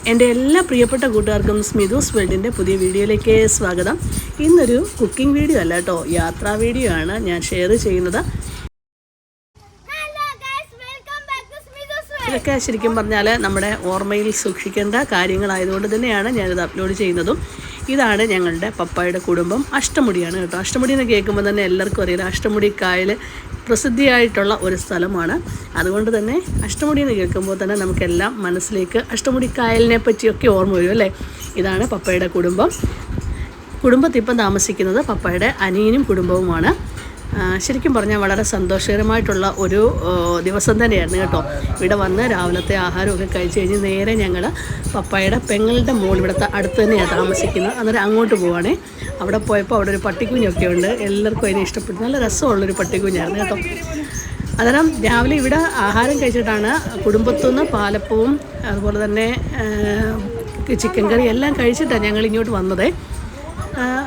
എൻ്റെ എല്ലാ പ്രിയപ്പെട്ട കൂട്ടുകാർക്കും സ്മിതൂസ് വേൾഡിൻ്റെ പുതിയ വീഡിയോയിലേക്ക് സ്വാഗതം. ഇന്നൊരു കുക്കിംഗ് വീഡിയോ അല്ല കേട്ടോ, യാത്രാ വീഡിയോ ആണ് ഞാൻ ഷെയർ ചെയ്യുന്നത്. ഇതൊക്കെ ശരിക്കും പറഞ്ഞാൽ നമ്മുടെ ഓർമ്മയിൽ സൂക്ഷിക്കേണ്ട കാര്യങ്ങളായതുകൊണ്ട് തന്നെയാണ് ഞാനിത് അപ്ലോഡ് ചെയ്യുന്നതും. ഇതാണ് ഞങ്ങളുടെ പപ്പായുടെ കുടുംബം. അഷ്ടമുടിയാണ് കേട്ടോ. അഷ്ടമുടി എന്ന് കേൾക്കുമ്പോൾ തന്നെ എല്ലാവർക്കും അറിയില്ല, അഷ്ടമുടി കായൽ പ്രസിദ്ധിയായിട്ടുള്ള ഒരു സ്ഥലമാണ്. അതുകൊണ്ട് തന്നെ അഷ്ടമുടി എന്ന് കേൾക്കുമ്പോൾ തന്നെ നമുക്കെല്ലാം മനസ്സിലേക്ക് അഷ്ടമുടി കായലിനെ പറ്റിയൊക്കെ ഓർമ്മ വരും അല്ലേ. ഇതാണ് പപ്പയുടെ കുടുംബം. കുടുംബത്തിൽ ഇപ്പം താമസിക്കുന്നത് പപ്പയുടെ അനിയനും കുടുംബവുമാണ്. ശരിക്കും പറഞ്ഞാൽ വളരെ സന്തോഷകരമായിട്ടുള്ള ഒരു ദിവസം തന്നെയായിരുന്നു കേട്ടോ. ഇവിടെ വന്ന് രാവിലത്തെ ആഹാരമൊക്കെ കഴിച്ച് കഴിഞ്ഞ് നേരെ ഞങ്ങൾ പപ്പായുടെ പെങ്ങളുടെ മോൾ ഇവിടുത്തെ അടുത്ത് തന്നെയാണ് താമസിക്കുന്നത്. അന്നേരം അങ്ങോട്ട് പോവുകയാണേ. അവിടെ പോയപ്പോൾ അവിടെ ഒരു പട്ടിക്കുഞ്ഞൊക്കെ ഉണ്ട്. എല്ലാവർക്കും അതിനെ ഇഷ്ടപ്പെട്ടു. നല്ല രസമുള്ളൊരു പട്ടിക്കുഞ്ഞായിരുന്നു കേട്ടോ. അന്നേരം രാവിലെ ഇവിടെ ആഹാരം കഴിച്ചിട്ടാണ് കുടുംബത്തുനിന്ന് പാലപ്പവും അതുപോലെ തന്നെ ചിക്കൻ കറി എല്ലാം കഴിച്ചിട്ടാണ് ഞങ്ങൾ ഇങ്ങോട്ട് വന്നത്.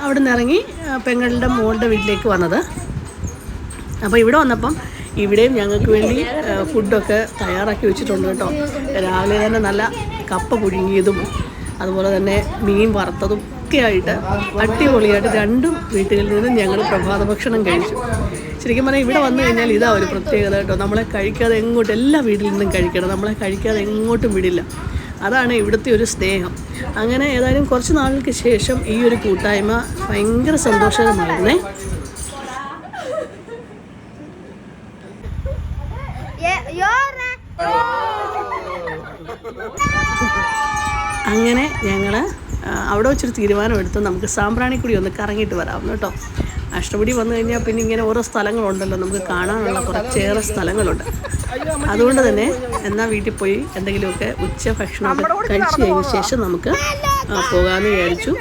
അവിടെ നിന്ന് ഇറങ്ങി പെങ്ങളുടെ മോളുടെ വീട്ടിലേക്ക് വന്നത്. അപ്പോൾ ഇവിടെ വന്നപ്പം ഇവിടെയും ഞങ്ങൾക്ക് വേണ്ടി ഫുഡൊക്കെ തയ്യാറാക്കി വെച്ചിട്ടുണ്ട് കേട്ടോ. രാവിലെ തന്നെ നല്ല കപ്പ പുഴുങ്ങിയതും അതുപോലെ തന്നെ മീൻ വറുത്തതും ഒക്കെ ആയിട്ട് അടിപൊളിയായിട്ട് രണ്ടും വീട്ടുകളിൽ നിന്നും ഞങ്ങൾ പ്രഭാത ഭക്ഷണം കഴിച്ചു. ശരിക്കും പറഞ്ഞാൽ ഇവിടെ വന്നു കഴിഞ്ഞാൽ ഇതാ ഒരു പ്രത്യേകത കേട്ടോ. നമ്മളെ കഴിക്കാതെ എങ്ങോട്ടും, എല്ലാ വീട്ടിൽ നിന്നും കഴിക്കണം, നമ്മളെ കഴിക്കാതെ എങ്ങോട്ടും വിടില്ല. അതാണ് ഇവിടുത്തെ ഒരു സ്നേഹം. അങ്ങനെ ഏതായാലും കുറച്ച് നാളുകൾക്ക് ശേഷം ഈ ഒരു കൂട്ടായ്മ ഭയങ്കര സന്തോഷകരമായിരുന്നേ. അങ്ങനെ ഞങ്ങൾ അവിടെ വെച്ചൊരു തീരുമാനമെടുത്ത് നമുക്ക് സാമ്പ്രാണിക്കുടി ഒന്ന് കറങ്ങിയിട്ട് വരാമെന്ന് കേട്ടോ. അഷ്ടമുടി വന്നു കഴിഞ്ഞാൽ പിന്നെ ഇങ്ങനെ ഓരോ സ്ഥലങ്ങളുണ്ടല്ലോ, നമുക്ക് കാണാനുള്ള കുറച്ചേറെ സ്ഥലങ്ങളുണ്ട്. അതുകൊണ്ട് തന്നെ എന്നാൽ വീട്ടിൽ പോയി എന്തെങ്കിലുമൊക്കെ ഉച്ച ഭക്ഷണമൊക്കെ കഴിച്ച് കഴിഞ്ഞ ശേഷം നമുക്ക് പോകാമെന്ന് വിചാരിച്ചു.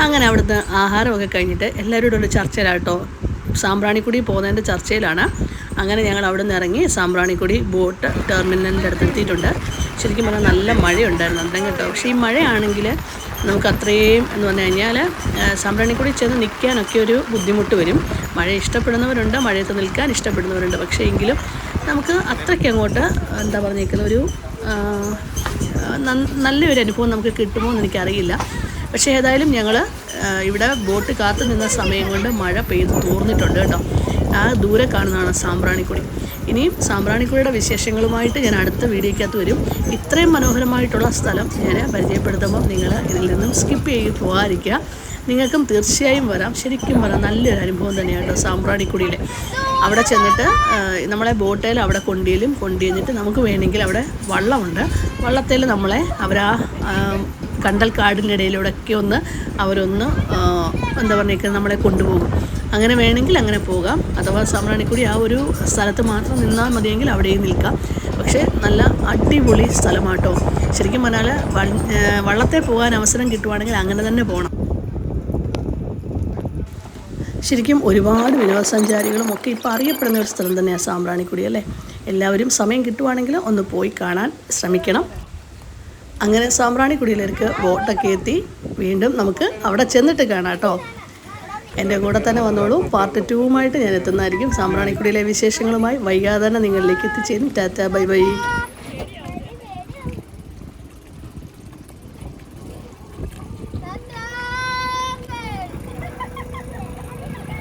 അങ്ങനെ അവിടുത്തെ ആഹാരമൊക്കെ കഴിഞ്ഞിട്ട് എല്ലാവരോടും ഒരു ചർച്ചയിലാട്ടോ. സാമ്പ്രാണിക്കുടി പോകുന്നതിൻ്റെ ചർച്ചയിലാണ്. അങ്ങനെ ഞങ്ങൾ അവിടെ നിന്ന് ഇറങ്ങി സാമ്പ്രാണിക്കുടി ബോട്ട് ടെർമിനലിൻ്റെ അടുത്ത് എത്തിയിട്ടുണ്ട്. ശരിക്കും പറഞ്ഞാൽ നല്ല മഴയുണ്ടായിരുന്നു അന്നേരം കേട്ടോ. പക്ഷേ ഈ മഴയാണെങ്കിൽ നമുക്ക് അത്രയും എന്ന് പറഞ്ഞു കഴിഞ്ഞാൽ സാമ്പ്രാണിക്കുടി ചെന്ന് നിൽക്കാനൊക്കെ ഒരു ബുദ്ധിമുട്ട് വരും. മഴ ഇഷ്ടപ്പെടുന്നവരുണ്ട്, മഴയത്ത് നിൽക്കാൻ ഇഷ്ടപ്പെടുന്നവരുണ്ട്. പക്ഷേ എങ്കിലും നമുക്ക് അത്രയ്ക്ക് അങ്ങോട്ട് എന്താ പറഞ്ഞേക്കുന്ന ഒരു നല്ലൊരു അനുഭവം നമുക്ക് കിട്ടുമോ എന്ന് എനിക്കറിയില്ല. പക്ഷേ ഏതായാലും ഞങ്ങൾ ഇവിടെ ബോട്ട് കാത്തു നിന്ന സമയം കൊണ്ട് മഴ പെയ്ത് തോർന്നിട്ടുണ്ട് കേട്ടോ. ആ ദൂരെ കാണുന്നതാണ് സാമ്പ്രാണിക്കുടി. ഇനിയും സാമ്പ്രാണിക്കുടിയുടെ വിശേഷങ്ങളുമായിട്ട് ഞാൻ അടുത്ത വീഡിയോയ്ക്കകത്ത് വരും. ഇത്രയും മനോഹരമായിട്ടുള്ള സ്ഥലം ഞാൻ പരിചയപ്പെടുത്തുമ്പോൾ നിങ്ങൾ ഇതിൽ നിന്നും സ്കിപ്പ് ചെയ്ത് പോകാതിരിക്കുക. നിങ്ങൾക്കും തീർച്ചയായും വരാം. ശരിക്കും വരാം, നല്ലൊരു അനുഭവം തന്നെയാണ് കേട്ടോ സാമ്പ്രാണിക്കുടിയിൽ. അവിടെ ചെന്നിട്ട് നമ്മളെ ബോട്ടേൽ അവിടെ കൊണ്ടുവന്നിട്ട് നമുക്ക് വേണമെങ്കിൽ അവിടെ വള്ളമുണ്ട്. വള്ളത്തേൽ നമ്മളെ അവരാ കണ്ടൽ കാടിൻ്റെ ഇടയിലൂടെയൊക്കെ അവരൊന്ന് എന്താ പറഞ്ഞേക്കുന്നത് നമ്മളെ കൊണ്ടുപോകും. അങ്ങനെ വേണമെങ്കിൽ അങ്ങനെ പോകാം. അഥവാ സാമ്പ്രാണിക്കുടി ആ ഒരു സ്ഥലത്ത് മാത്രം നിന്നാൽ മതിയെങ്കിൽ അവിടെയും നിൽക്കാം. പക്ഷേ നല്ല അടിപൊളി സ്ഥലമാട്ടോ. ശരിക്കും പറഞ്ഞാൽ വള്ളത്തെ പോകാൻ അവസരം കിട്ടുവാണെങ്കിൽ അങ്ങനെ തന്നെ പോകണം. ശരിക്കും ഒരുപാട് വിനോദസഞ്ചാരികളും ഒക്കെ ഇപ്പോൾ അറിയപ്പെടുന്ന ഒരു സ്ഥലം തന്നെയാണ് സാമ്പ്രാണിക്കുടി അല്ലേ. എല്ലാവരും സമയം കിട്ടുവാണെങ്കിൽ ഒന്ന് പോയി കാണാൻ ശ്രമിക്കണം. അങ്ങനെ സാമ്പ്രാണിക്കുടിയിലേക്ക് ബോട്ടൊക്കെ എത്തി. വീണ്ടും നമുക്ക് അവിടെ ചെന്നിട്ട് കാണാം കേട്ടോ. എൻ്റെ കൂടെ തന്നെ വന്നോളൂ. പാർട്ട് 2 ഞാൻ എത്തുന്നതായിരിക്കും. സാമ്പ്രാണിക്കുടിയിലെ വിശേഷങ്ങളുമായി വൈകാതെ തന്നെ നിങ്ങളിലേക്ക് എത്തിച്ചേരും. Tata, bye bye.